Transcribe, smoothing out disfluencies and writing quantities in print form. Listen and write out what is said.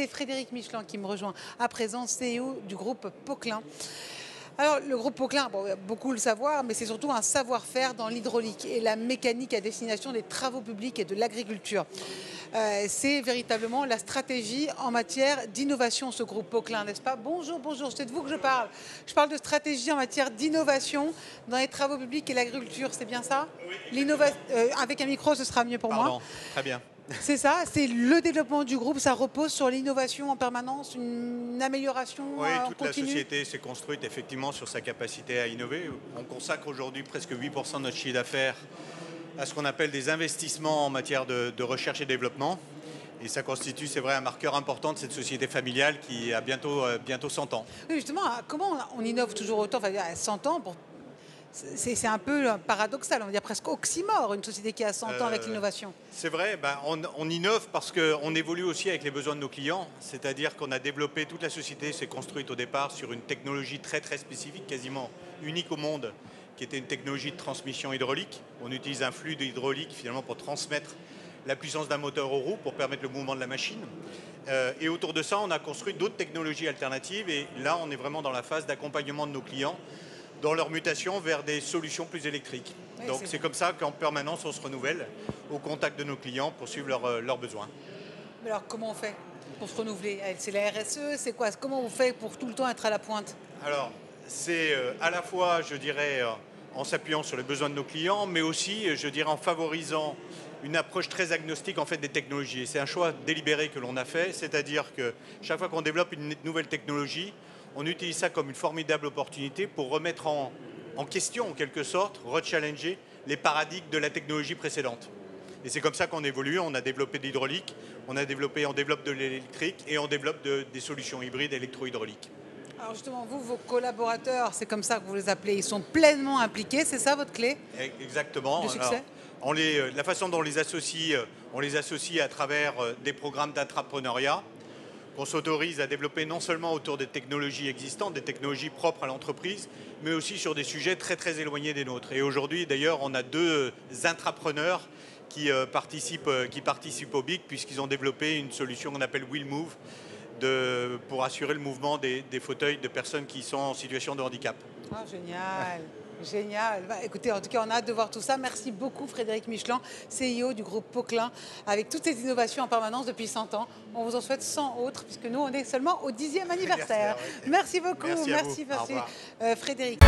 c'est Frédéric Michelin qui me rejoint à présent, CEO du groupe Poquelin. Alors, le groupe Poquelin, bon, beaucoup le savoir, mais c'est surtout un savoir-faire dans l'hydraulique et la mécanique à destination des travaux publics et de l'agriculture. C'est véritablement la stratégie en matière d'innovation, ce groupe Poquelin, n'est-ce pas? Bonjour, bonjour, c'est de vous que je parle. Je parle de stratégie en matière d'innovation dans les travaux publics et l'agriculture, c'est bien ça? Oui. Avec un micro, ce sera mieux pour moi. Pardon, très bien. C'est ça, c'est le développement du groupe, ça repose sur l'innovation en permanence, une amélioration Oui, toute continue. la société s'est construite effectivement sur sa capacité à innover. On consacre aujourd'hui presque 8% de notre chiffre d'affaires à ce qu'on appelle des investissements en matière de recherche et développement. Et ça constitue, c'est vrai, un marqueur important de cette société familiale qui a bientôt 100 ans. Oui, justement, comment on innove toujours autant, enfin, à 100 ans c'est un peu paradoxal, on va dire presque oxymore, une société qui a 100 ans avec l'innovation. C'est vrai, on innove parce qu'on évolue aussi avec les besoins de nos clients, c'est-à-dire qu'on a développé, toute la société s'est construite au départ sur une technologie très très spécifique, quasiment unique au monde, qui était une technologie de transmission hydraulique. On utilise un fluide hydraulique finalement pour transmettre la puissance d'un moteur aux roues, pour permettre le mouvement de la machine. Et autour de ça, on a construit d'autres technologies alternatives et là, on est vraiment dans la phase d'accompagnement de nos clients dans leur mutation vers des solutions plus électriques. Oui, donc c'est comme ça qu'en permanence on se renouvelle au contact de nos clients pour suivre leurs besoins. Mais alors comment on fait pour se renouveler? C'est la RSE, c'est quoi? Comment on fait pour tout le temps être à la pointe? Alors c'est à la fois, je dirais, en s'appuyant sur les besoins de nos clients, mais aussi, je dirais, en favorisant une approche très agnostique en fait des technologies. Et c'est un choix délibéré que l'on a fait, c'est-à-dire que chaque fois qu'on développe une nouvelle technologie, on utilise ça comme une formidable opportunité pour remettre en question, en quelque sorte, rechallenger les paradigmes de la technologie précédente. Et c'est comme ça qu'on évolue. On a développé de l'hydraulique, on développe de l'électrique et on développe des solutions hybrides électro-hydrauliques. Alors justement, vous, vos collaborateurs, c'est comme ça que vous les appelez, ils sont pleinement impliqués, c'est ça votre clé? Exactement. De succès? Alors, la façon dont on les associe à travers des programmes d'intrapreneuriat, qu'on s'autorise à développer non seulement autour des technologies existantes, des technologies propres à l'entreprise, mais aussi sur des sujets très très éloignés des nôtres. Et aujourd'hui, d'ailleurs, on a 2 intrapreneurs qui participent au BIC, puisqu'ils ont développé une solution qu'on appelle Wheel Move pour assurer le mouvement des fauteuils de personnes qui sont en situation de handicap. Ah, génial! Génial. Écoutez, en tout cas, on a hâte de voir tout ça. Merci beaucoup, Frédéric Michelin, CEO du groupe Poquelin, avec toutes ces innovations en permanence depuis 100 ans. On vous en souhaite 100 autres, puisque nous, on est seulement au 10e anniversaire. Merci beaucoup. Merci Frédéric.